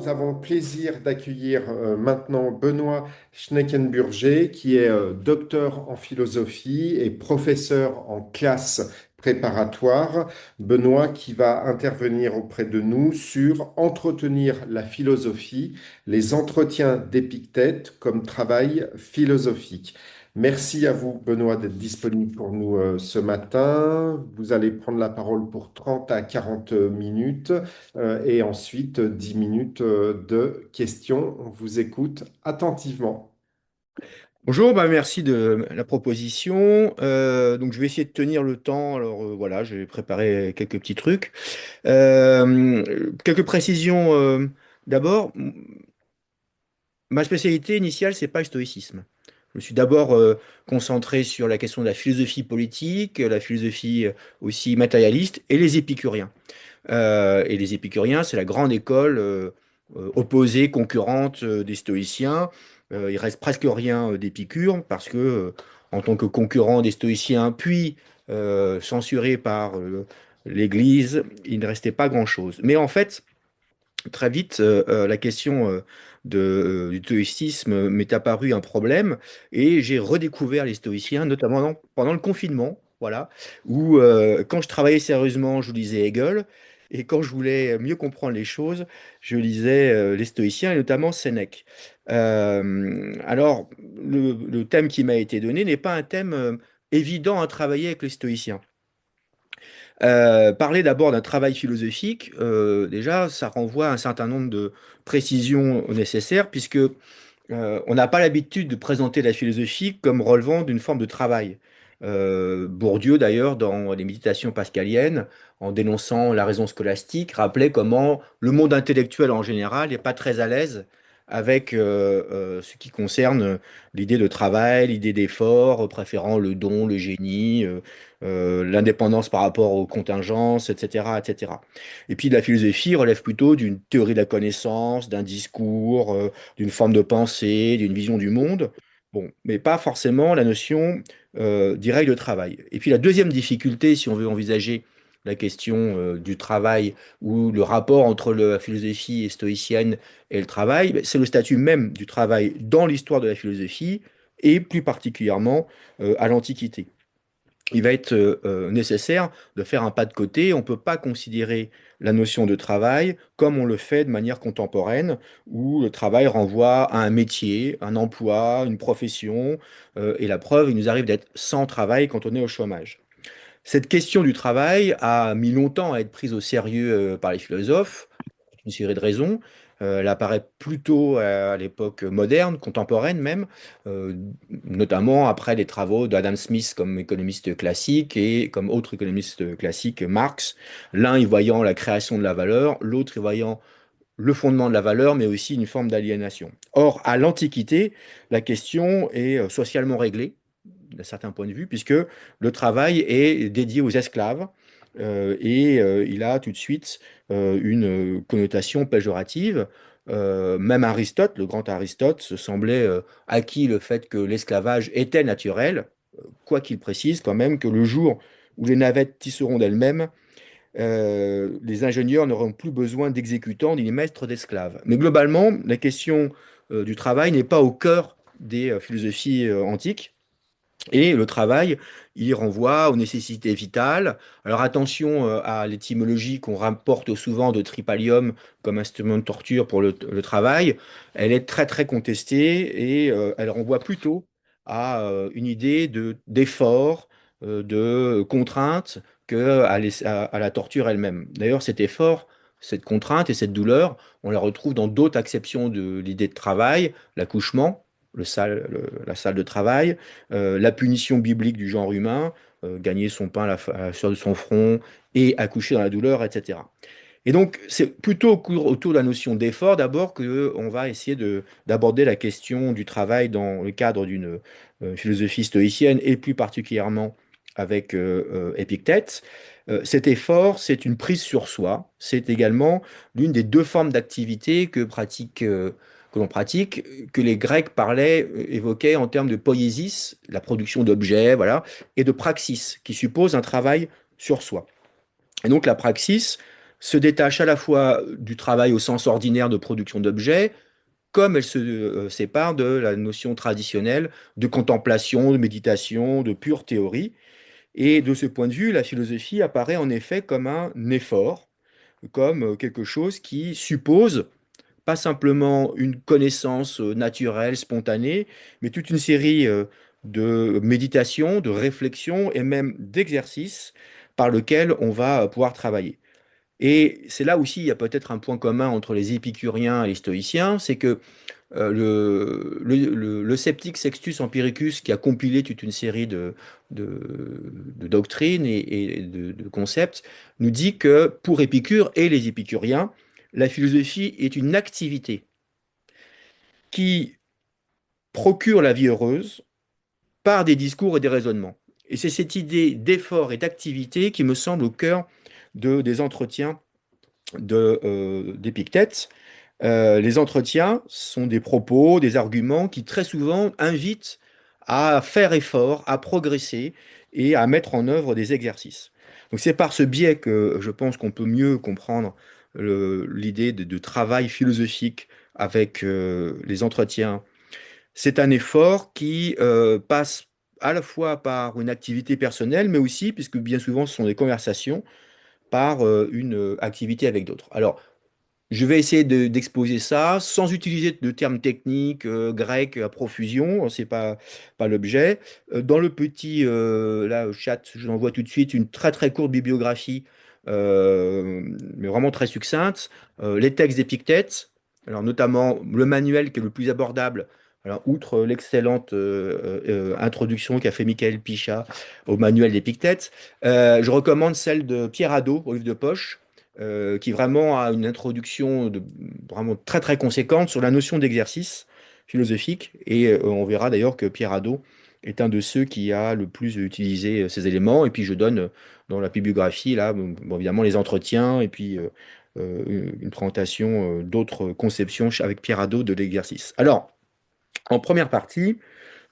nous avons le plaisir d'accueillir maintenant Benoît Schneckenburger, qui est docteur en philosophie et professeur en classe préparatoire. Benoît qui va intervenir auprès de nous sur entretenir la philosophie, les entretiens d'Épictète comme travail philosophique. Merci à vous, Benoît, d'être disponible pour nous ce matin. Vous allez prendre la parole pour 30 à 40 minutes et ensuite 10 minutes de questions. On vous écoute attentivement. Bonjour, merci de la proposition. Donc je vais essayer de tenir le temps. Alors voilà, j'ai préparé quelques petits trucs. Quelques précisions. D'abord, ma spécialité initiale, c'est pas le stoïcisme. Je me suis d'abord concentré sur la question de la philosophie politique, la philosophie aussi matérialiste et les épicuriens. Et les épicuriens, c'est la grande école opposée, concurrente des stoïciens. Il reste presque rien d'Épicure parce que, en tant que concurrent des stoïciens, puis censuré par l'Église, il ne restait pas grand-chose. Mais en fait, très vite, la question du stoïcisme m'est apparue un problème et j'ai redécouvert les stoïciens, notamment pendant le confinement, voilà, où quand je travaillais sérieusement, je lisais Hegel et quand je voulais mieux comprendre les choses, je lisais les stoïciens et notamment Sénèque. Alors, le thème qui m'a été donné n'est pas un thème évident à travailler avec les stoïciens. Parler d'abord d'un travail philosophique, déjà, ça renvoie à un certain nombre de précisions nécessaires, puisque on n'a pas l'habitude de présenter la philosophie comme relevant d'une forme de travail. Bourdieu, d'ailleurs, dans les méditations pascaliennes, en dénonçant la raison scolastique, rappelait comment le monde intellectuel en général n'est pas très à l'aise avec ce qui concerne l'idée de travail, l'idée d'effort, préférant le don, le génie, l'indépendance par rapport aux contingences, etc., etc. Et puis la philosophie relève plutôt d'une théorie de la connaissance, d'un discours, d'une forme de pensée, d'une vision du monde. Bon, mais pas forcément la notion directe de travail. Et puis la deuxième difficulté, si on veut envisager la question du travail ou le rapport entre la philosophie stoïcienne et le travail, ben, c'est le statut même du travail dans l'histoire de la philosophie et plus particulièrement à l'Antiquité. Il va être nécessaire de faire un pas de côté. On ne peut pas considérer la notion de travail comme on le fait de manière contemporaine, où le travail renvoie à un métier, un emploi, une profession, et la preuve, il nous arrive d'être sans travail quand on est au chômage. Cette question du travail a mis longtemps à être prise au sérieux par les philosophes, une série de raisons. Elle apparaît plutôt à l'époque moderne, contemporaine même, euh, notamment après les travaux d'Adam Smith comme économiste classique et comme autre économiste classique, Marx. L'un y voyant la création de la valeur, l'autre y voyant le fondement de la valeur, mais aussi une forme d'aliénation. Or, à l'Antiquité, la question est socialement réglée d'un certain point de vue, puisque le travail est dédié aux esclaves et il a tout de suite une connotation péjorative. Même Aristote, le grand Aristote, se semblait acquis le fait que l'esclavage était naturel, quoi qu'il précise quand même que le jour où les navettes tisseront d'elles-mêmes, les ingénieurs n'auront plus besoin d'exécutants ni de maîtres d'esclaves. Mais globalement, la question du travail n'est pas au cœur des philosophies antiques. Et le travail, il renvoie aux nécessités vitales. Alors attention à l'étymologie qu'on rapporte souvent de tripalium comme instrument de torture pour le travail. Elle est très très contestée et elle renvoie plutôt à une idée d'effort, de contrainte que à la torture elle-même. D'ailleurs, cet effort, cette contrainte et cette douleur, on la retrouve dans d'autres acceptions de l'idée de travail, l'accouchement, la salle de travail, la punition biblique du genre humain, gagner son pain à la sueur de son front et accoucher dans la douleur, etc. Et donc, c'est plutôt autour de la notion d'effort d'abord qu'on va essayer d'aborder la question du travail dans le cadre d'une philosophie stoïcienne et plus particulièrement avec Épictète. Cet effort, c'est une prise sur soi. C'est également l'une des deux formes d'activité que l'on pratique, que les Grecs évoquaient en termes de poiesis, la production d'objets, voilà, et de praxis, qui suppose un travail sur soi. Et donc la praxis, se détache à la fois du travail au sens ordinaire de production d'objets, comme elle se sépare de la notion traditionnelle de contemplation, de méditation, de pure théorie. Et de ce point de vue, la philosophie apparaît en effet comme un effort, comme quelque chose qui suppose pas simplement une connaissance naturelle, spontanée, mais toute une série de méditations, de réflexions et même d'exercices par lesquels on va pouvoir travailler. Et c'est là aussi, il y a peut-être un point commun entre les épicuriens et les stoïciens, c'est que le sceptique Sextus Empiricus, qui a compilé toute une série de doctrines et de concepts, nous dit que pour Épicure et les épicuriens, la philosophie est une activité qui procure la vie heureuse par des discours et des raisonnements. Et c'est cette idée d'effort et d'activité qui me semble au cœur des entretiens d'Épictète. Les entretiens sont des propos, des arguments qui très souvent invitent à faire effort, à progresser et à mettre en œuvre des exercices. Donc c'est par ce biais que je pense qu'on peut mieux comprendre l'idée de travail philosophique avec les entretiens. C'est un effort qui passe à la fois par une activité personnelle, mais aussi, puisque bien souvent ce sont des conversations, par une activité avec d'autres. Alors, je vais essayer d'exposer ça sans utiliser de termes techniques grecs à profusion, c'est pas l'objet. Dans le petit là, chat, je l'envoie tout de suite une très très courte bibliographie, mais vraiment très succincte. Les textes d'Épictète, alors notamment le manuel qui est le plus abordable. Alors, outre l'excellente introduction qu'a fait Michael Pichat au manuel d'Épictète, je recommande celle de Pierre Hadot au livre de poche qui vraiment a une introduction vraiment très très conséquente sur la notion d'exercice philosophique. Et on verra d'ailleurs que Pierre Hadot est un de ceux qui a le plus utilisé ces éléments. Et puis je donne dans la bibliographie, là, bon, évidemment, les entretiens et puis une présentation d'autres conceptions avec Pierre Hadot de l'exercice. Alors, en première partie,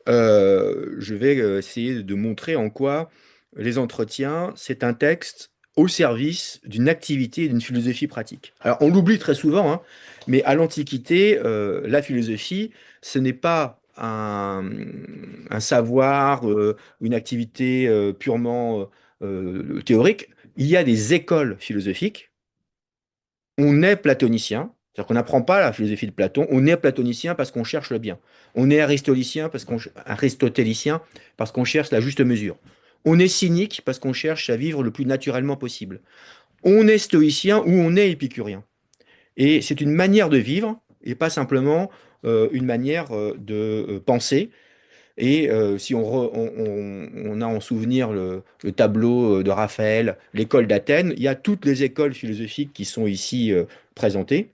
je vais essayer de montrer en quoi les entretiens, c'est un texte au service d'une activité et d'une philosophie pratique. Alors, on l'oublie très souvent, hein, mais à l'Antiquité, la philosophie, ce n'est pas un savoir, une activité purement théorique. Il y a des écoles philosophiques. On est platonicien, c'est-à-dire qu'on n'apprend pas la philosophie de Platon, on est platonicien parce qu'on cherche le bien. On est aristotélicien parce qu'on cherche la juste mesure. On est cynique parce qu'on cherche à vivre le plus naturellement possible. On est stoïcien ou on est épicurien. Et c'est une manière de vivre et pas simplement une manière de penser. Et si on a en souvenir le tableau de Raphaël, l'école d'Athènes, il y a toutes les écoles philosophiques qui sont ici présentées.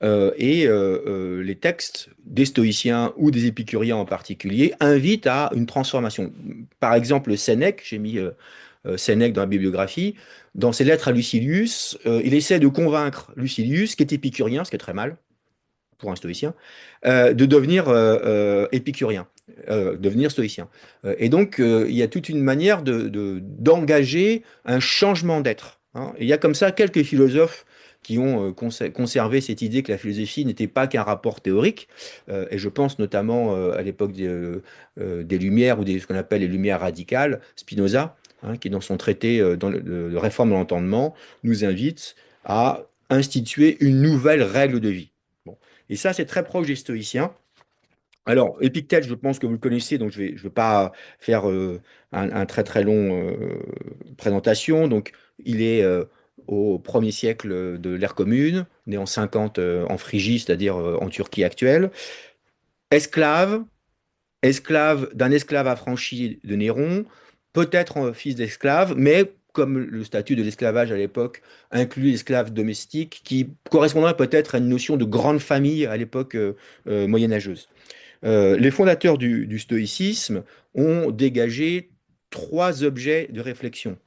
Les textes des stoïciens ou des épicuriens en particulier invitent à une transformation. Par exemple, Sénèque, j'ai mis Sénèque dans la bibliographie, dans ses lettres à Lucilius, il essaie de convaincre Lucilius, qui est épicurien, ce qui est très mal pour un stoïcien, de devenir épicurien, devenir stoïcien. Et donc, il y a toute une manière d'engager un changement d'être, hein. Et il y a comme ça quelques philosophes qui ont conservé cette idée que la philosophie n'était pas qu'un rapport théorique. Et je pense notamment à l'époque des Lumières ou ce qu'on appelle les Lumières radicales, Spinoza, hein, qui dans son traité de réforme de l'entendement nous invite à instituer une nouvelle règle de vie. Bon. Et ça, c'est très proche des stoïciens. Alors, Épictète, je pense que vous le connaissez, donc je vais pas faire un très très long présentation. Donc, il est au 1er siècle de l'ère commune, né en 50 en Phrygie, c'est-à-dire en Turquie actuelle. Esclave, esclave d'un esclave affranchi de Néron, peut-être fils d'esclave, mais comme le statut de l'esclavage à l'époque inclut l'esclave domestique, qui correspondrait peut-être à une notion de grande famille à l'époque moyenâgeuse. Les fondateurs du stoïcisme ont dégagé trois objets de réflexion: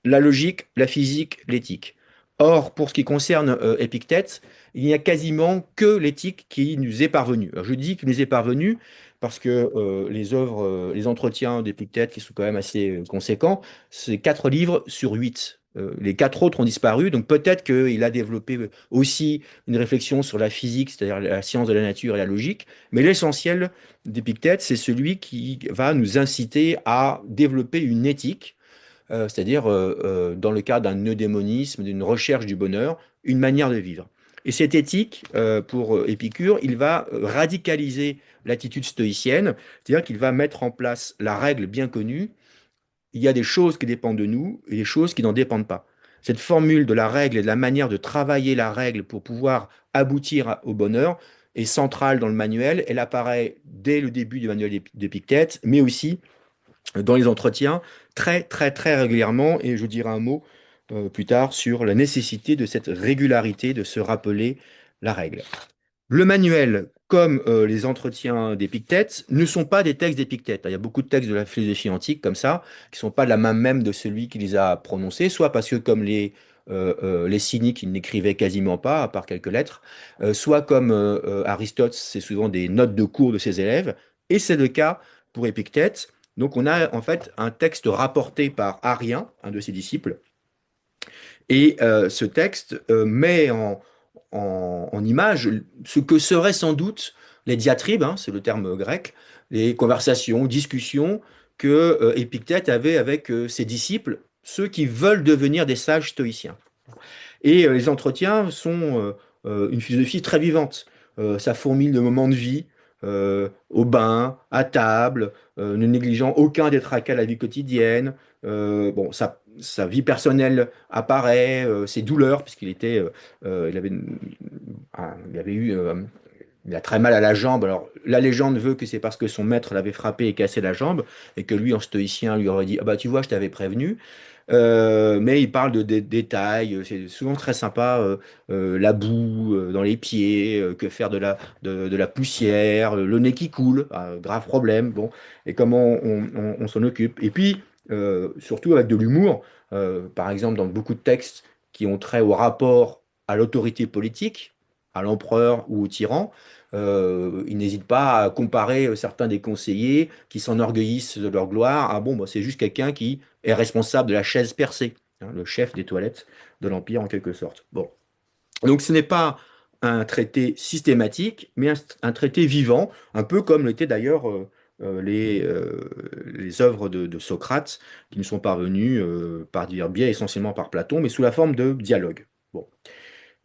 la logique, la physique, l'éthique. Or, pour ce qui concerne Épictète, il n'y a quasiment que l'éthique qui nous est parvenue. Alors, je dis qu'il nous est parvenue parce que les œuvres, les entretiens d'Épictète, qui sont quand même assez conséquents, c'est 4 livres sur 8. Les quatre autres ont disparu, donc peut-être qu'il a développé aussi une réflexion sur la physique, c'est-à-dire la science de la nature et la logique, mais l'essentiel d'Épictète, c'est celui qui va nous inciter à développer une éthique, c'est-à-dire dans le cadre d'un eudémonisme, d'une recherche du bonheur, une manière de vivre. Et cette éthique, pour Épicure, il va radicaliser l'attitude stoïcienne, c'est-à-dire qu'il va mettre en place la règle bien connue, il y a des choses qui dépendent de nous et des choses qui n'en dépendent pas. Cette formule de la règle et de la manière de travailler la règle pour pouvoir aboutir au bonheur est centrale dans le manuel. Elle apparaît dès le début du manuel d'Épictète, mais aussi dans les entretiens très, très, très régulièrement. Et je dirai un mot plus tard sur la nécessité de cette régularité, de se rappeler la règle. Le manuel, comme les entretiens d'Épictète, ne sont pas des textes d'Épictète. Il y a beaucoup de textes de la philosophie antique comme ça, qui ne sont pas de la main même de celui qui les a prononcés, soit parce que comme les cyniques, ils n'écrivaient quasiment pas, à part quelques lettres, soit comme Aristote, c'est souvent des notes de cours de ses élèves, et c'est le cas pour Épictète. Donc on a en fait un texte rapporté par Arien, un de ses disciples, et ce texte met en image ce que seraient sans doute les diatribes, hein, c'est le terme grec, les conversations, discussions que Épictète avait avec ses disciples, ceux qui veulent devenir des sages stoïciens. Et les entretiens sont une philosophie très vivante. Ça fourmille de moments de vie, au bain, à table, ne négligeant aucun des tracas de la vie quotidienne. Bon, sa vie personnelle apparaît, ses douleurs, puisqu'il était, il avait eu, il a très mal à la jambe. Alors, la légende veut que c'est parce que son maître l'avait frappé et cassé la jambe, et que lui, en stoïcien, lui aurait dit, ah bah tu vois, je t'avais prévenu. Mais il parle de détails, c'est souvent très sympa, la boue dans les pieds, que faire de la poussière, le nez qui coule, grave problème, bon, et comment on s'en occupe. Et puis, surtout avec de l'humour, par exemple dans beaucoup de textes qui ont trait au rapport à l'autorité politique, à l'empereur ou au tyran, il n'hésite pas à comparer certains des conseillers qui s'enorgueillissent de leur gloire. Ah bon, bah, c'est juste quelqu'un qui est responsable de la chaise percée, hein, le chef des toilettes de l'Empire en quelque sorte. Bon. Donc ce n'est pas un traité systématique, mais un traité vivant, un peu comme l'étaient d'ailleurs les œuvres de Socrate, qui nous sont parvenues par divers biais, essentiellement par Platon, mais sous la forme de dialogue. Bon.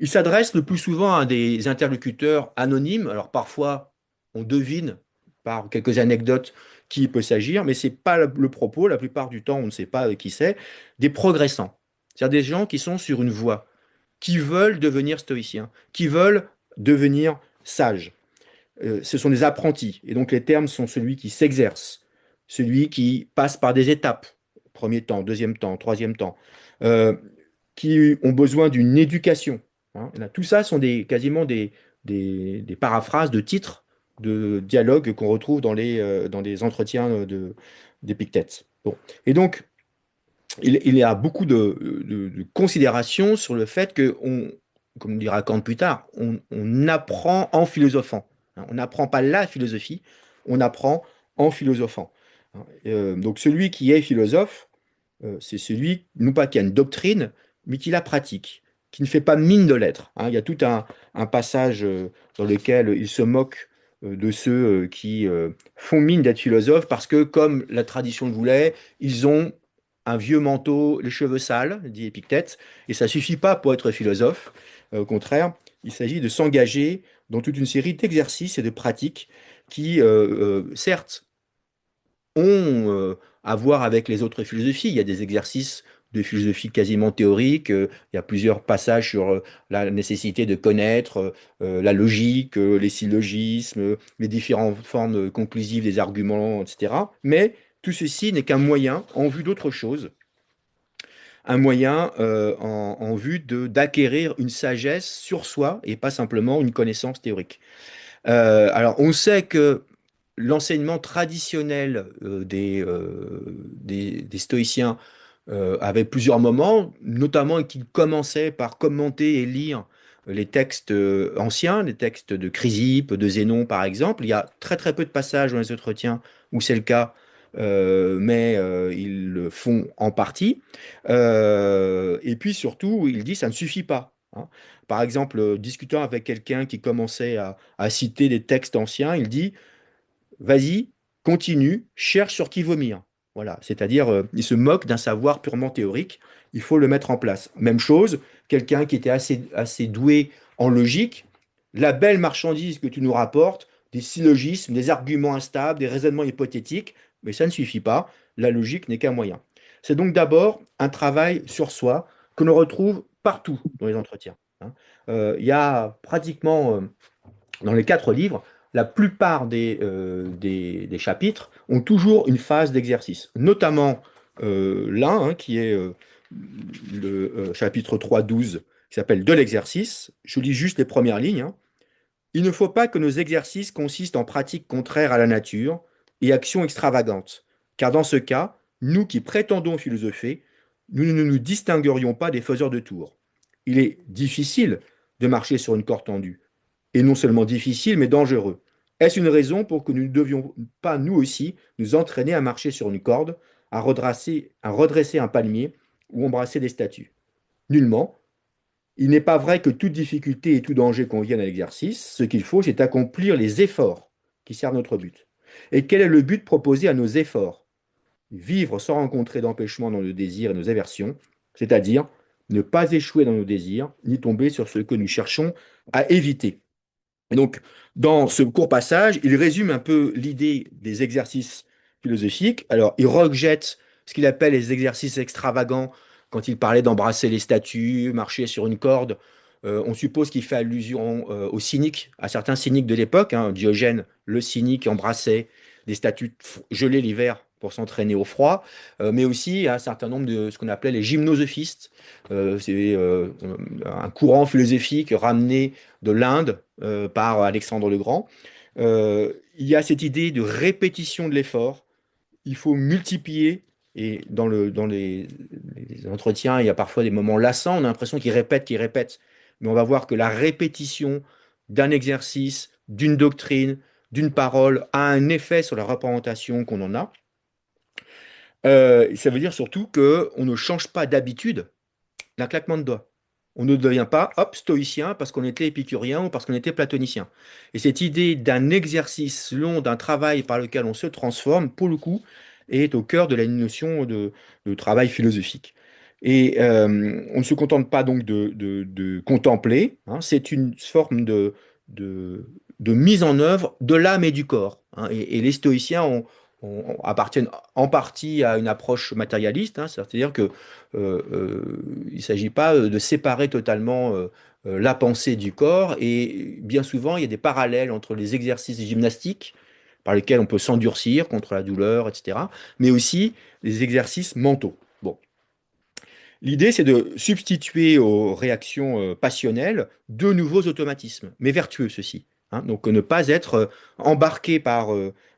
Il s'adresse le plus souvent à des interlocuteurs anonymes. Alors parfois, on devine par quelques anecdotes qui il peut s'agir, mais ce n'est pas le propos. La plupart du temps, on ne sait pas qui c'est. Des progressants, c'est-à-dire des gens qui sont sur une voie, qui veulent devenir stoïciens, qui veulent devenir sages. Ce sont des apprentis. Et donc les termes sont celui qui s'exerce, celui qui passe par des étapes, premier temps, deuxième temps, troisième temps, euh, qui ont besoin d'une éducation. Hein. Là, tout ça sont quasiment des paraphrases de titres de dialogues qu'on retrouve dans les entretiens d'Épictète. Bon. Et donc, il y a beaucoup de considérations sur le fait que, comme dira Kant plus tard, on apprend en philosophant. Hein. On n'apprend pas la philosophie, on apprend en philosophant. Hein. Donc celui qui est philosophe, c'est celui, non pas qui a une doctrine, mais qui la pratique, qui ne fait pas mine de l'être. Hein. Il y a tout un passage dans lequel il se moque de ceux qui font mine d'être philosophes parce que, comme la tradition le voulait, ils ont un vieux manteau, les cheveux sales, dit Épictète, et ça suffit pas pour être philosophe. Au contraire, il s'agit de s'engager dans toute une série d'exercices et de pratiques qui, certes, ont à voir avec les autres philosophies. Il y a des exercices de philosophie quasiment théorique. Il y a plusieurs passages sur la nécessité de connaître la logique, les syllogismes, les différentes formes conclusives des arguments, etc. Mais tout ceci n'est qu'un moyen en vue d'autre chose, un moyen en vue d'acquérir une sagesse sur soi et pas simplement une connaissance théorique. Alors, on sait que l'enseignement traditionnel des stoïciens avait plusieurs moments, notamment qu'ils commençaient par commenter et lire les textes anciens, les textes de Chrysippe, de Zénon par exemple. Il y a très très peu de passages dans les entretiens où c'est le cas, mais ils le font en partie. Et puis surtout, il dit ça ne suffit pas, hein. Par exemple, discutant avec quelqu'un qui commençait à citer des textes anciens, il dit vas-y, continue, cherche sur qui vomir. Voilà, c'est-à-dire, il se moque d'un savoir purement théorique, il faut le mettre en place. Même chose, quelqu'un qui était assez doué en logique, la belle marchandise que tu nous rapportes, des syllogismes, des arguments instables, des raisonnements hypothétiques, mais ça ne suffit pas, la logique n'est qu'un moyen. C'est donc d'abord un travail sur soi que l'on retrouve partout dans les entretiens, hein. Il y a pratiquement dans les quatre livres, la plupart des chapitres ont toujours une phase d'exercice, notamment l'un, hein, qui est le chapitre 3.12, qui s'appelle De l'exercice. Je lis juste les premières lignes, hein. Il ne faut pas que nos exercices consistent en pratiques contraires à la nature et actions extravagantes, car dans ce cas, nous qui prétendons philosopher, nous ne nous distinguerions pas des faiseurs de tours. Il est difficile de marcher sur une corde tendue, et non seulement difficile, mais dangereux. Est-ce une raison pour que nous ne devions pas, nous aussi, nous entraîner à marcher sur une corde, à redresser un palmier ou embrasser des statues? Nullement. Il n'est pas vrai que toute difficulté et tout danger conviennent à l'exercice. Ce qu'il faut, c'est accomplir les efforts qui servent notre but. Et quel est le but proposé à nos efforts? Vivre sans rencontrer d'empêchement dans nos désirs et nos aversions, c'est-à-dire ne pas échouer dans nos désirs, ni tomber sur ce que nous cherchons à éviter. Et donc, dans ce court passage, il résume un peu l'idée des exercices philosophiques. Alors, il rejette ce qu'il appelle les exercices extravagants quand il parlait d'embrasser les statues, marcher sur une corde. On suppose qu'il fait allusion aux cyniques, à certains cyniques de l'époque, hein. Diogène, le cynique, embrassait des statues gelées l'hiver pour s'entraîner au froid, mais aussi à un certain nombre de ce qu'on appelait les gymnosophistes. C'est un courant philosophique ramené de l'Inde par Alexandre le Grand. Il y a cette idée de répétition de l'effort. Il faut multiplier. Et dans les entretiens, il y a parfois des moments lassants. On a l'impression qu'ils répètent, qu'ils répètent. Mais on va voir que la répétition d'un exercice, d'une doctrine, d'une parole a un effet sur la représentation qu'on en a. Ça veut dire surtout qu'on ne change pas d'habitude d'un claquement de doigts. On ne devient pas, hop, stoïcien parce qu'on était épicurien ou parce qu'on était platonicien. Et cette idée d'un exercice long, d'un travail par lequel on se transforme, pour le coup, est au cœur de la notion de travail philosophique. Et on ne se contente pas donc de contempler, hein, c'est une forme de, de mise en œuvre de l'âme et du corps, hein. Et les stoïciens appartiennent en partie à une approche matérialiste, hein, c'est-à-dire que il ne s'agit pas de séparer totalement la pensée du corps, et bien souvent il y a des parallèles entre les exercices gymnastiques par lesquels on peut s'endurcir contre la douleur, etc., mais aussi les exercices mentaux. Bon. L'idée, c'est de substituer aux réactions passionnelles de nouveaux automatismes, mais vertueux ceux-ci, hein. Donc ne pas être embarqué par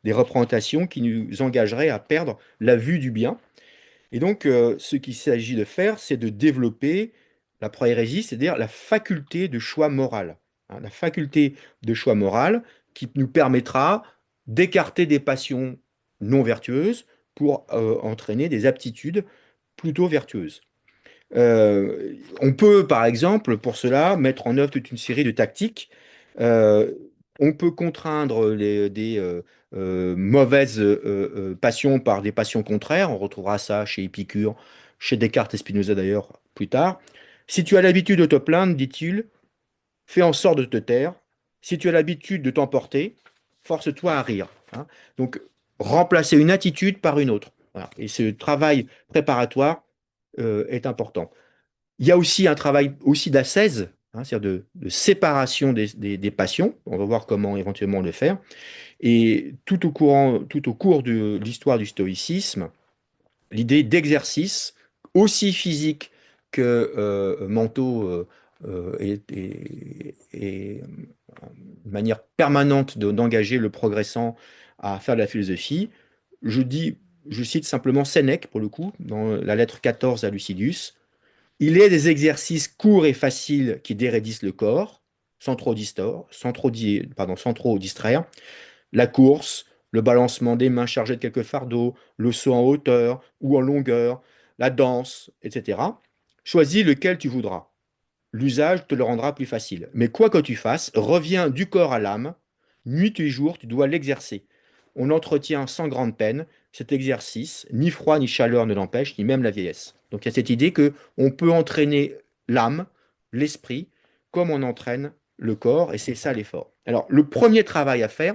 des représentations qui nous engageraient à perdre la vue du bien. Et donc, ce qu'il s'agit de faire, c'est de développer la proérésie, c'est-à-dire la faculté de choix moral, hein, la faculté de choix moral qui nous permettra d'écarter des passions non vertueuses pour entraîner des aptitudes plutôt vertueuses. On peut, par exemple, pour cela, mettre en œuvre toute une série de tactiques. Euh, on peut contraindre des mauvaises passions par des passions contraires. On retrouvera ça chez Épicure, chez Descartes et Spinoza d'ailleurs plus tard. Si tu as l'habitude de te plaindre, dit-il, fais en sorte de te taire. Si tu as l'habitude de t'emporter, force-toi à rire, hein. Donc, remplacer une attitude par une autre. Voilà. Et ce travail préparatoire est important. Il y a aussi un travail aussi d'ascèse, hein, c'est-à-dire de séparation des passions. On va voir comment éventuellement le faire. Et tout au cours de l'histoire du stoïcisme, l'idée d'exercice, aussi physique que mentaux, est une manière permanente d'engager le progressant à faire de la philosophie. Je dis, je cite simplement Sénèque, pour le coup, dans la lettre 14 à Lucidius. Il est des exercices courts et faciles qui déraidissent le corps, sans trop distraire. La course, le balancement des mains chargées de quelques fardeaux, le saut en hauteur ou en longueur, la danse, etc. Choisis lequel tu voudras. L'usage te le rendra plus facile. Mais quoi que tu fasses, reviens du corps à l'âme. Nuit et jour, tu dois l'exercer. On entretient sans grande peine cet exercice. Ni froid ni chaleur ne l'empêche, ni même la vieillesse. Donc il y a cette idée que on peut entraîner l'âme, l'esprit, comme on entraîne le corps, et c'est ça l'effort. Alors le premier travail à faire,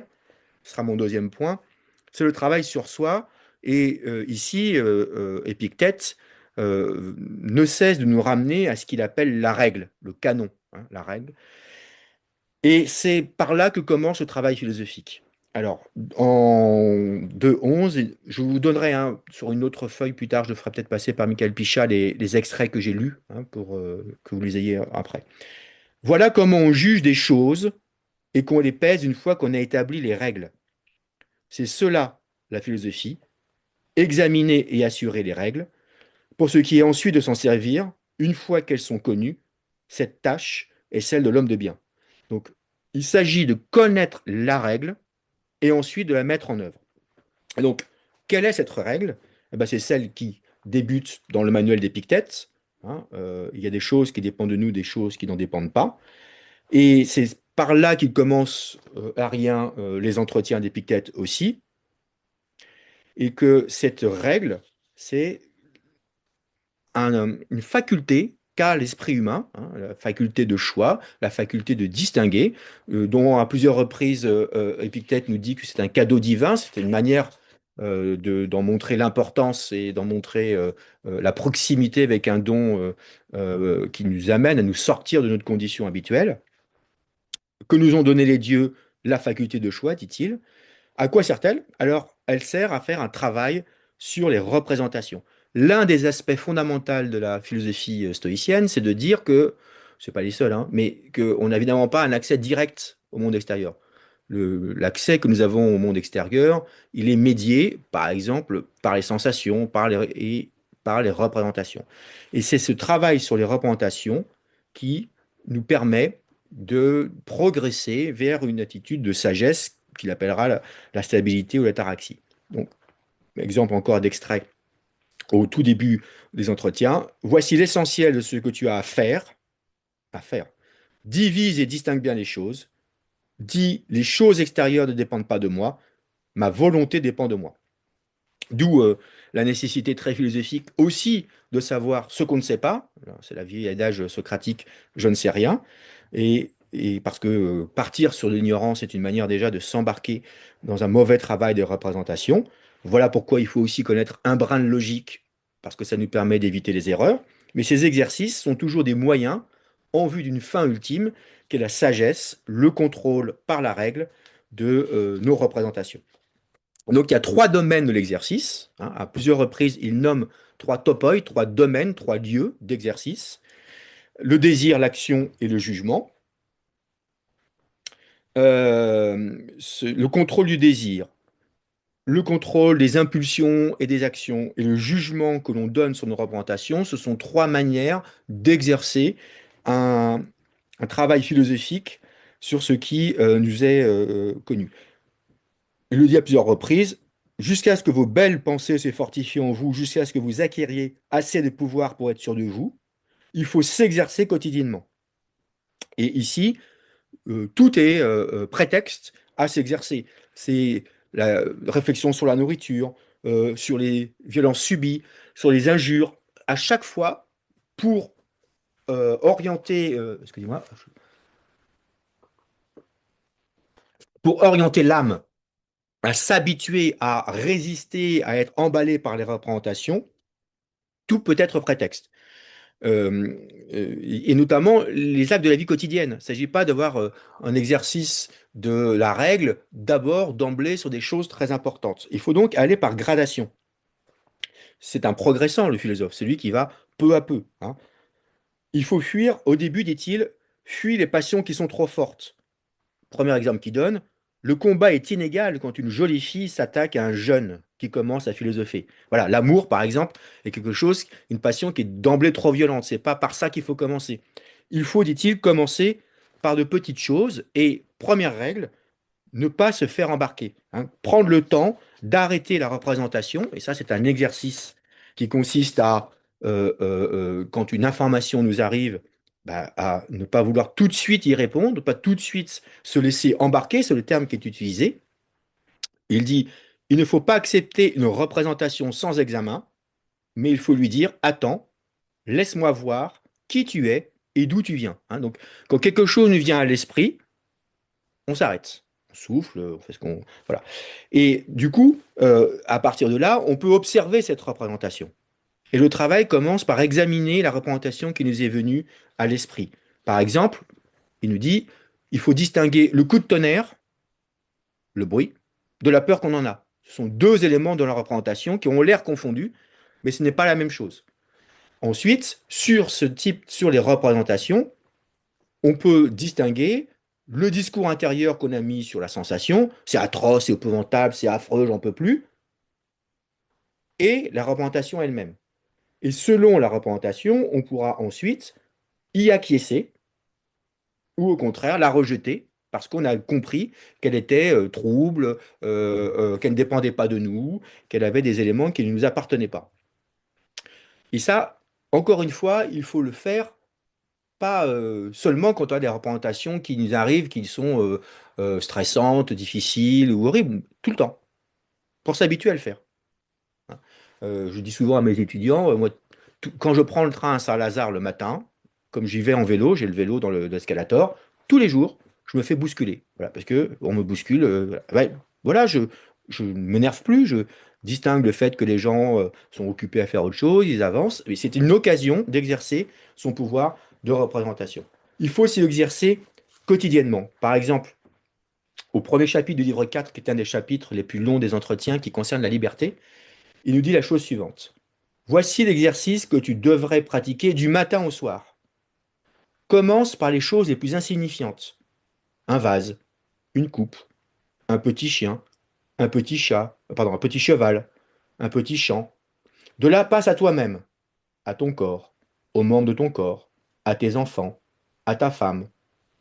ce sera mon deuxième point, c'est le travail sur soi. Et ici, Épictète ne cesse de nous ramener à ce qu'il appelle la règle, le canon, hein, la règle. Et c'est par là que commence le travail philosophique. Alors, en 2.11, je vous donnerai sur une autre feuille plus tard, je le ferai peut-être passer par Michael Pichat, les extraits que j'ai lus, hein, pour que vous les ayez après. Voilà comment on juge des choses et qu'on les pèse une fois qu'on a établi les règles. C'est cela, la philosophie, examiner et assurer les règles, pour ce qui est ensuite de s'en servir, une fois qu'elles sont connues, cette tâche est celle de l'homme de bien. Donc, il s'agit de connaître la règle et ensuite de la mettre en œuvre. Et donc, quelle est cette règle? Eh ben, c'est celle qui débute dans le manuel d'Épictète. Hein, il y a des choses qui dépendent de nous, des choses qui n'en dépendent pas. Et c'est par là qu'il commence, Arien, les entretiens d'Épictète aussi. Et que cette règle, c'est une faculté qu'a l'esprit humain, hein, la faculté de choix, la faculté de distinguer, dont à plusieurs reprises Épictète nous dit que c'est un cadeau divin, c'est une manière d'en montrer l'importance et d'en montrer la proximité avec un don qui nous amène à nous sortir de notre condition habituelle, que nous ont donné les dieux la faculté de choix, dit-il. À quoi sert-elle? Alors, elle sert à faire un travail sur les représentations. L'un des aspects fondamentaux de la philosophie stoïcienne, c'est de dire que, c'est pas les seuls, hein, mais qu'on n'a évidemment pas un accès direct au monde extérieur. L'accès que nous avons au monde extérieur, il est médié, par exemple, par les sensations, et par les représentations. Et c'est ce travail sur les représentations qui nous permet de progresser vers une attitude de sagesse qu'il appellera la stabilité ou l'ataraxie. Donc, exemple encore d'extrait au tout début des entretiens. Voici l'essentiel de ce que tu as à faire. À faire. Divise et distingue bien les choses. Dis, les choses extérieures ne dépendent pas de moi. Ma volonté dépend de moi. D'où la nécessité très philosophique aussi de savoir ce qu'on ne sait pas. C'est la vieille adage socratique, je ne sais rien. Et parce que partir sur l'ignorance est une manière déjà de s'embarquer dans un mauvais travail de représentation. Voilà pourquoi il faut aussi connaître un brin de logique, parce que ça nous permet d'éviter les erreurs. Mais ces exercices sont toujours des moyens en vue d'une fin ultime, qui est la sagesse, le contrôle par la règle de nos représentations. Donc il y a trois domaines de l'exercice, hein. À plusieurs reprises, il nomme trois topoi, trois domaines, trois lieux d'exercice. Le désir, l'action et le jugement. Le contrôle du désir, le contrôle des impulsions et des actions et le jugement que l'on donne sur nos représentations, ce sont trois manières d'exercer un, un travail philosophique sur ce qui nous est connu. Il le dit à plusieurs reprises, jusqu'à ce que vos belles pensées se fortifient en vous, jusqu'à ce que vous acquériez assez de pouvoir pour être sûr de vous, il faut s'exercer quotidiennement. Et ici, tout est prétexte à s'exercer. C'est la réflexion sur la nourriture, sur les violences subies, sur les injures, à chaque fois pour orienter, excusez-moi, pour orienter l'âme à s'habituer à résister, à être emballé par les représentations, tout peut être prétexte. Et notamment les actes de la vie quotidienne. Il ne s'agit pas d'avoir un exercice de la règle d'abord d'emblée sur des choses très importantes. Il faut donc aller par gradation. C'est un progressant, le philosophe, celui qui va peu à peu, hein. Il faut fuir, au début, dit-il, fuis les passions qui sont trop fortes. Premier exemple qu'il donne, le combat est inégal quand une jolie fille s'attaque à un jeune qui commence à philosopher. Voilà, l'amour, par exemple, est quelque chose, une passion qui est d'emblée trop violente. C'est pas par ça qu'il faut commencer. Il faut, dit-il, commencer par de petites choses. Et première règle, ne pas se faire embarquer, hein. Prendre le temps d'arrêter la représentation, et ça c'est un exercice qui consiste à, quand une information nous arrive, bah, à ne pas vouloir tout de suite y répondre, pas tout de suite se laisser embarquer, c'est le terme qui est utilisé. Il dit, il ne faut pas accepter une représentation sans examen, mais il faut lui dire, attends, laisse-moi voir qui tu es et d'où tu viens, hein. Donc, quand quelque chose nous vient à l'esprit, on s'arrête, on souffle, on fait ce qu'on... Voilà. Et du coup, à partir de là, on peut observer cette représentation. Et le travail commence par examiner la représentation qui nous est venue à l'esprit. Par exemple, il nous dit, il faut distinguer le coup de tonnerre, le bruit, de la peur qu'on en a. Ce sont deux éléments de la représentation qui ont l'air confondus, mais ce n'est pas la même chose. Ensuite, sur ce type, sur les représentations, on peut distinguer le discours intérieur qu'on a mis sur la sensation, c'est atroce, c'est épouvantable, c'est affreux, j'en peux plus, et la représentation elle-même. Et selon la représentation, on pourra ensuite y acquiescer ou au contraire la rejeter parce qu'on a compris qu'elle était trouble, qu'elle ne dépendait pas de nous, qu'elle avait des éléments qui ne nous appartenaient pas. Et ça, encore une fois, il faut le faire pas seulement quand on a des représentations qui nous arrivent, qui sont stressantes, difficiles ou horribles, tout le temps, pour s'habituer à le faire. Je dis souvent à mes étudiants, moi, quand je prends le train à Saint-Lazare le matin, comme j'y vais en vélo, j'ai le vélo dans l'escalator, tous les jours, je me fais bousculer. Voilà, parce que on me bouscule. Ouais, voilà, je ne m'énerve plus, je distingue le fait que les gens sont occupés à faire autre chose, ils avancent, mais c'est une occasion d'exercer son pouvoir de représentation. Il faut s'y exercer quotidiennement. Par exemple, au premier chapitre du livre 4, qui est un des chapitres les plus longs des entretiens qui concerne la liberté, il nous dit la chose suivante. Voici l'exercice que tu devrais pratiquer du matin au soir. Commence par les choses les plus insignifiantes. Un vase, une coupe, un petit chien, un petit chat, pardon, un petit cheval, un petit champ. De là, passe à toi-même, à ton corps, aux membres de ton corps, à tes enfants, à ta femme,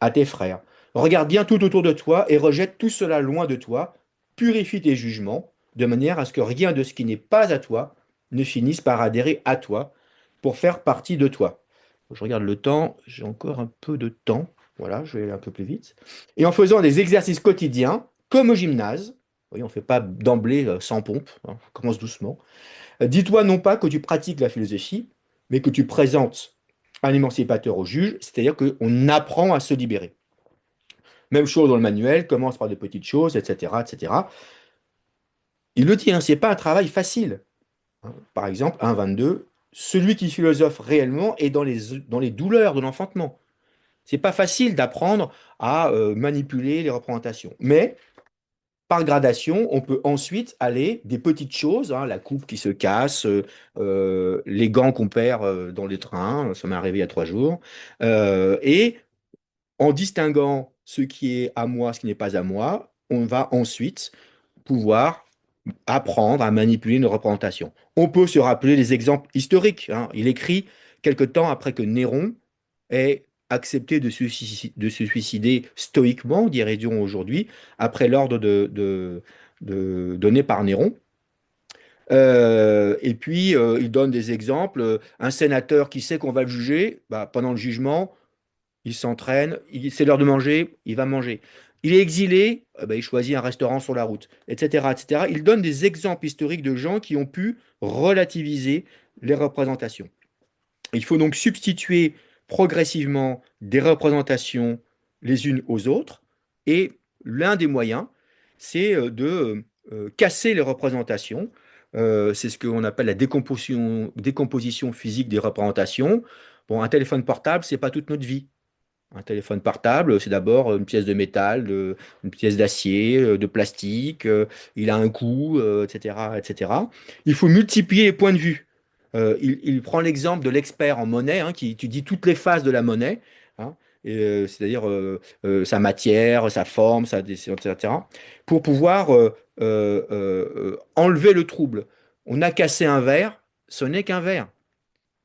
à tes frères. Regarde bien tout autour de toi et rejette tout cela loin de toi. Purifie tes jugements de manière à ce que rien de ce qui n'est pas à toi ne finisse par adhérer à toi pour faire partie de toi. Je regarde le temps, j'ai encore un peu de temps. Voilà, je vais aller un peu plus vite. Et en faisant des exercices quotidiens, comme au gymnase, vous voyez, on ne fait pas d'emblée sans pompe, hein, on commence doucement. Dis-toi non pas que tu pratiques la philosophie, mais que tu présentes un émancipateur au juge, c'est-à-dire qu'on apprend à se libérer. Même chose dans le manuel, commence par des petites choses, etc., etc. Il le dit, hein, ce n'est pas un travail facile, hein. Par exemple, 1,22, celui qui philosophe réellement est dans les douleurs de l'enfantement. C'est pas facile d'apprendre à manipuler les représentations. Mais par gradation, on peut ensuite aller des petites choses, hein, la coupe qui se casse, les gants qu'on perd dans les trains, ça m'est arrivé il y a 3 jours, et en distinguant ce qui est à moi, ce qui n'est pas à moi, on va ensuite pouvoir apprendre à manipuler une représentation. On peut se rappeler les exemples historiques, hein. Il écrit quelque temps après que Néron ait accepté de se suicider stoïquement, dirait-on aujourd'hui, après l'ordre donné par Néron. Et puis, il donne des exemples. Un sénateur qui sait qu'on va le juger, bah, pendant le jugement, il s'entraîne, c'est l'heure de manger, il va manger. Il est exilé, il choisit un restaurant sur la route, etc., etc. Il donne des exemples historiques de gens qui ont pu relativiser les représentations. Il faut donc substituer progressivement des représentations les unes aux autres, et l'un des moyens, c'est de casser les représentations. C'est ce qu'on appelle la décomposition physique des représentations. Bon, un téléphone portable, c'est pas toute notre vie. Un téléphone portable, c'est d'abord une pièce de métal, une pièce d'acier, de plastique, il a un coût, etc., etc. Il faut multiplier les points de vue. Il prend l'exemple de l'expert en monnaie, hein, qui étudie toutes les phases de la monnaie, hein, c'est-à-dire sa matière, sa forme, etc., pour pouvoir enlever le trouble. On a cassé un verre, ce n'est qu'un verre.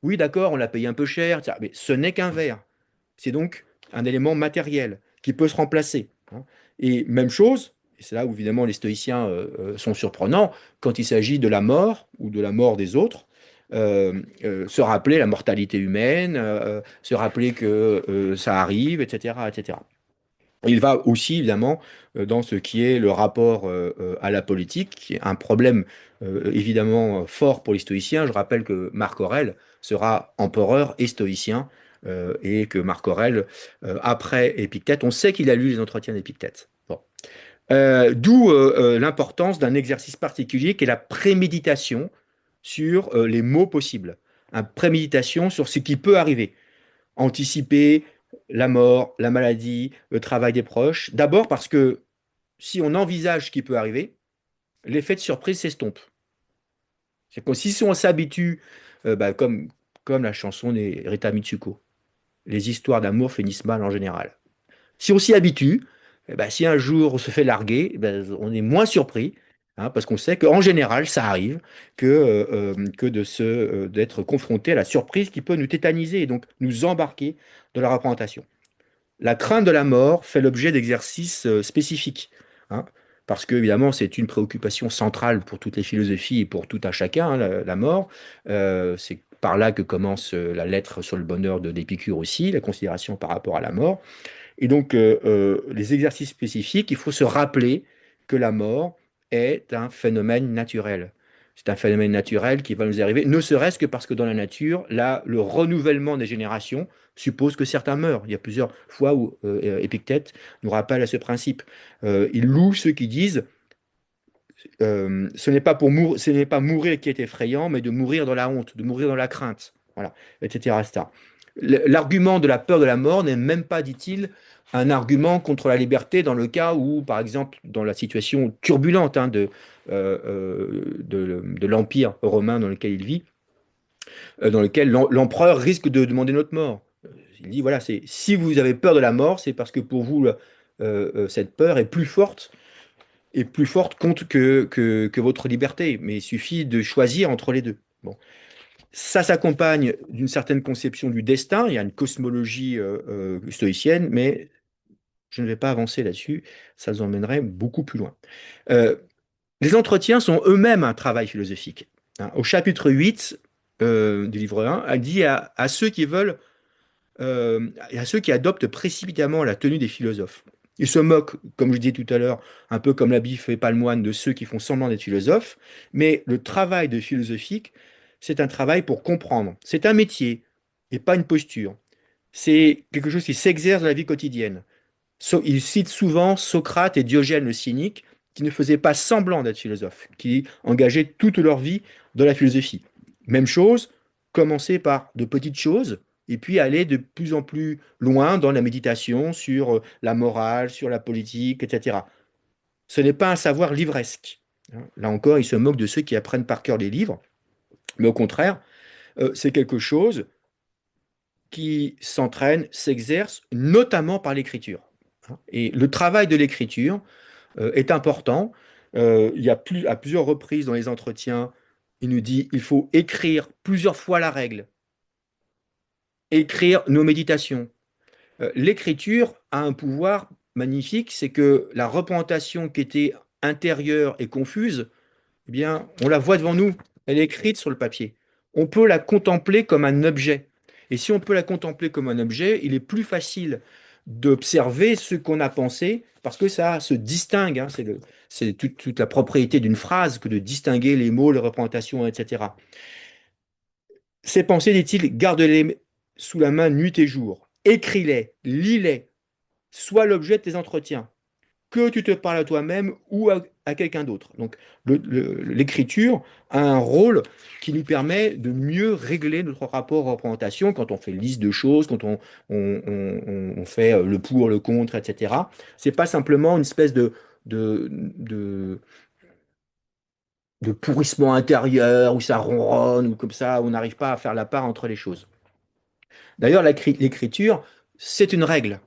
Oui, d'accord, on l'a payé un peu cher, etc., mais ce n'est qu'un verre. C'est donc un élément matériel qui peut se remplacer, hein. Et même chose, et c'est là où évidemment les stoïciens sont surprenants, quand il s'agit de la mort ou de la mort des autres, se rappeler la mortalité humaine, se rappeler que ça arrive, etc., etc. Il va aussi, évidemment, dans ce qui est le rapport à la politique, qui est un problème évidemment fort pour les stoïciens. Je rappelle que Marc Aurèle sera empereur et stoïcien, et que Marc Aurèle, après Épictète, on sait qu'il a lu les entretiens d'Épictète. Bon. D'où l'importance d'un exercice particulier qui est la préméditation sur les mots possibles. Une préméditation sur ce qui peut arriver. Anticiper la mort, la maladie, le travail des proches. D'abord parce que si on envisage ce qui peut arriver, l'effet de surprise s'estompe. C'est que si on s'habitue, comme la chanson des Rita Mitsuko, les histoires d'amour finissent mal en général. Si on s'y habitue, si un jour on se fait larguer, on est moins surpris, hein, parce qu'on sait qu'en général, ça arrive, que d'être confronté à la surprise qui peut nous tétaniser et donc nous embarquer de la représentation. La crainte de la mort fait l'objet d'exercices spécifiques, hein, parce que, évidemment, c'est une préoccupation centrale pour toutes les philosophies et pour tout un chacun, hein, la mort. C'est par là que commence la lettre sur le bonheur d'Épicure aussi, la considération par rapport à la mort. Et donc, les exercices spécifiques, il faut se rappeler que la mort est un phénomène naturel. C'est un phénomène naturel qui va nous arriver, ne serait-ce que parce que dans la nature, là, le renouvellement des générations suppose que certains meurent. Il y a plusieurs fois où Épictète nous rappelle à ce principe. Il loue ceux qui disent ce n'est pas mourir qui est effrayant, mais de mourir dans la honte, de mourir dans la crainte, voilà, etc., etc. L'argument de la peur de la mort n'est même pas, dit-il, un argument contre la liberté dans le cas où, par exemple, dans la situation turbulente, hein, de l'Empire romain dans lequel il vit, dans lequel l'empereur risque de demander notre mort. Il dit, voilà, si vous avez peur de la mort, c'est parce que pour vous, cette peur est plus forte contre que votre liberté. Mais il suffit de choisir entre les deux. Bon. Ça s'accompagne d'une certaine conception du destin. Il y a une cosmologie stoïcienne, mais je ne vais pas avancer là-dessus. Ça nous emmènerait beaucoup plus loin. Euh, les entretiens sont eux-mêmes un travail philosophique, hein. Au chapitre 8 du livre 1, elle dit à ceux qui veulent, à ceux qui adoptent précipitamment la tenue des philosophes. Ils se moquent, comme je disais tout à l'heure, un peu comme l'habit fait pas le moine, de ceux qui font semblant d'être philosophes, mais le travail de philosophique, c'est un travail pour comprendre. C'est un métier et pas une posture. C'est quelque chose qui s'exerce dans la vie quotidienne. Il cite souvent Socrate et Diogène le cynique, qui ne faisaient pas semblant d'être philosophes, qui engageaient toute leur vie dans la philosophie. Même chose, commencer par de petites choses, et puis aller de plus en plus loin dans la méditation sur la morale, sur la politique, etc. Ce n'est pas un savoir livresque, hein. Là encore, il se moque de ceux qui apprennent par cœur les livres, mais au contraire, c'est quelque chose qui s'entraîne, s'exerce, notamment par l'écriture, hein. Et le travail de l'écriture est important. Il y a à plusieurs reprises dans les entretiens, il nous dit il faut écrire plusieurs fois la règle, écrire nos méditations. L'écriture a un pouvoir magnifique, c'est que la représentation qui était intérieure et confuse, eh bien, on la voit devant nous, elle est écrite sur le papier. On peut la contempler comme un objet. Et si on peut la contempler comme un objet, il est plus facile d'observer ce qu'on a pensé, parce que ça se distingue, hein, c'est toute la propriété d'une phrase que de distinguer les mots, les représentations, etc. Ces pensées, dit-il, garde-les sous la main nuit et jour. Écris-les, lis-les, sois l'objet de tes entretiens, que tu te parles à toi-même ou à quelqu'un d'autre. Donc l'écriture a un rôle qui nous permet de mieux régler notre rapport aux représentations quand on fait une liste de choses, quand on fait le pour, le contre, etc. C'est pas simplement une espèce de, de, de pourrissement intérieur où ça ronronne ou comme ça, où on n'arrive pas à faire la part entre les choses. D'ailleurs, l'écriture, c'est une règle.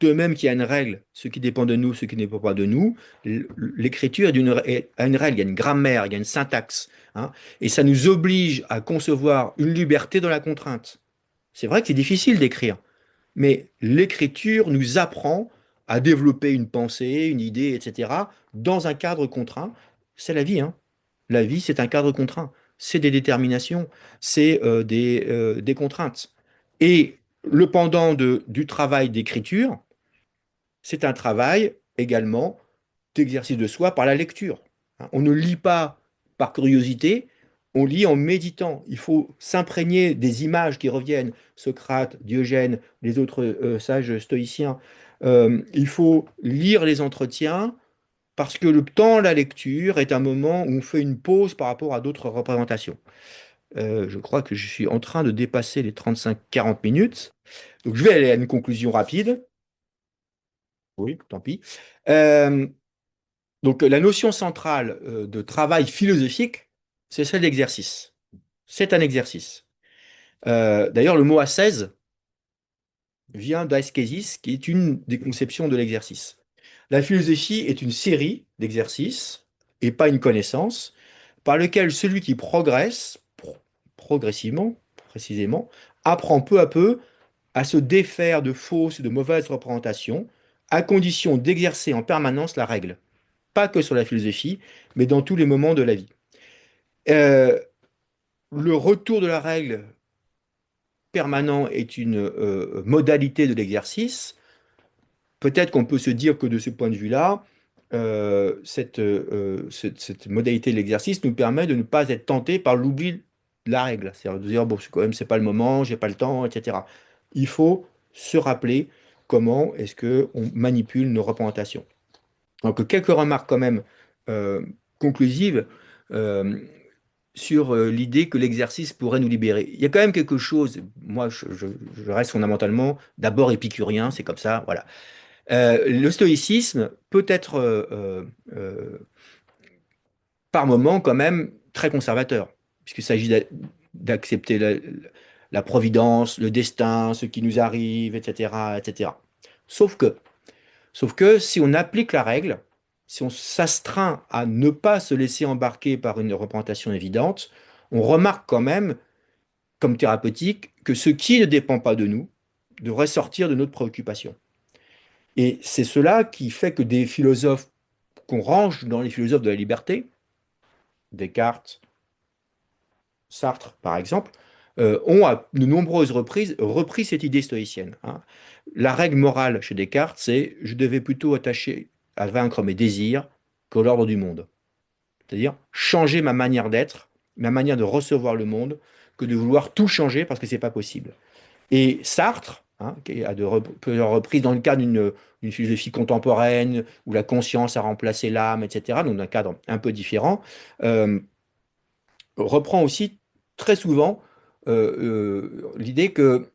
De même qu'il y a une règle, ce qui dépend de nous, ce qui ne dépend pas de nous, l'écriture a une règle, il y a une grammaire, il y a une syntaxe, hein, et ça nous oblige à concevoir une liberté dans la contrainte. C'est vrai que c'est difficile d'écrire, mais l'écriture nous apprend à développer une pensée, une idée, etc., dans un cadre contraint. C'est la vie, hein. La vie, c'est un cadre contraint. C'est des déterminations, c'est des contraintes. Et le pendant du travail d'écriture, c'est un travail également d'exercice de soi par la lecture. Hein, on ne lit pas par curiosité, on lit en méditant. Il faut s'imprégner des images qui reviennent, Socrate, Diogène, les autres sages stoïciens. Il faut lire les entretiens parce que le temps de la lecture est un moment où on fait une pause par rapport à d'autres représentations. Je crois que je suis en train de dépasser les 35-40 minutes. Donc je vais aller à une conclusion rapide. Oui, tant pis. Euh, donc la notion centrale de travail philosophique, c'est celle d'exercice. C'est un exercice. D'ailleurs, le mot ascèse vient d'ascésis, qui est une des conceptions de l'exercice. La philosophie est une série d'exercices, et pas une connaissance, par lequel celui qui progresse, progressivement, précisément, apprend peu à peu à se défaire de fausses, de mauvaises représentations, à condition d'exercer en permanence la règle. Pas que sur la philosophie, mais dans tous les moments de la vie. Euh, le retour de la règle permanent est une modalité de l'exercice. Peut-être qu'on peut se dire que de ce point de vue-là, cette modalité de l'exercice nous permet de ne pas être tenté par l'oubli de la règle. C'est-à-dire de dire, bon, quand même, c'est pas le moment, j'ai pas le temps, etc. Il faut se rappeler comment est-ce qu'on manipule nos représentations. Donc, quelques remarques quand même euh, conclusives euh, sur l'idée que l'exercice pourrait nous libérer. Il y a quand même quelque chose, moi je reste fondamentalement d'abord épicurien, c'est comme ça, voilà. Le stoïcisme peut être par moment quand même très conservateur, puisqu'il s'agit d'accepter la providence, le destin, ce qui nous arrive, etc., etc. Sauf que, sauf que si on applique la règle, si on s'astreint à ne pas se laisser embarquer par une représentation évidente, on remarque quand même, comme thérapeutique, que ce qui ne dépend pas de nous devrait sortir de notre préoccupation. Et c'est cela qui fait que des philosophes qu'on range dans les philosophes de la liberté, Descartes, Sartre par exemple, ont à de nombreuses reprises repris cette idée stoïcienne. Hein. La règle morale chez Descartes, c'est je devais plutôt attacher à vaincre mes désirs qu'à l'ordre du monde. C'est-à-dire changer ma manière d'être, ma manière de recevoir le monde, que de vouloir tout changer parce que c'est pas possible. Et Sartre, hein, qui est à plusieurs reprises dans le cadre d'une philosophie contemporaine où la conscience a remplacé l'âme, etc., donc d'un cadre un peu différent, euh, reprend aussi très souvent l'idée que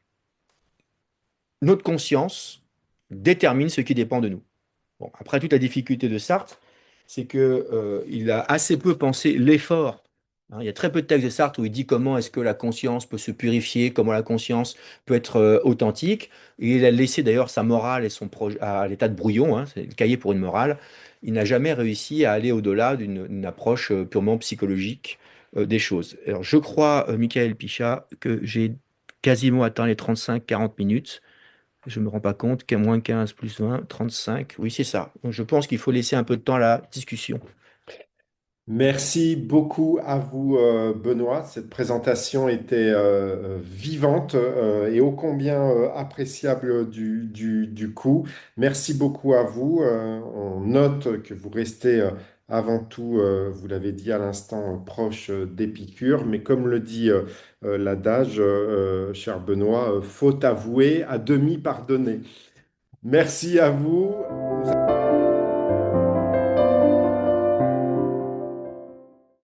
notre conscience détermine ce qui dépend de nous. Bon, après, toute la difficulté de Sartre, c'est que, il a assez peu pensé l'effort. Hein, il y a très peu de textes de Sartre où il dit comment est-ce que la conscience peut se purifier, comment la conscience peut être authentique. Et il a laissé d'ailleurs sa morale et son projet à l'état de brouillon, hein, c'est le cahier pour une morale. Il n'a jamais réussi à aller au-delà d'une approche purement psychologique des choses. Alors, je crois, Michael Pichat, que j'ai quasiment atteint les 35-40 minutes. Je ne me rends pas compte qu'à moins 15 plus 20, 35. Oui, c'est ça. Donc, je pense qu'il faut laisser un peu de temps à la discussion. Merci beaucoup à vous, Benoît. Cette présentation était vivante et ô combien appréciable du coup. Merci beaucoup à vous. On note que vous restez avant tout, vous l'avez dit à l'instant, proche d'Épicure, mais comme le dit l'adage, cher Benoît, faute avouée, à demi pardonnée. Merci à vous.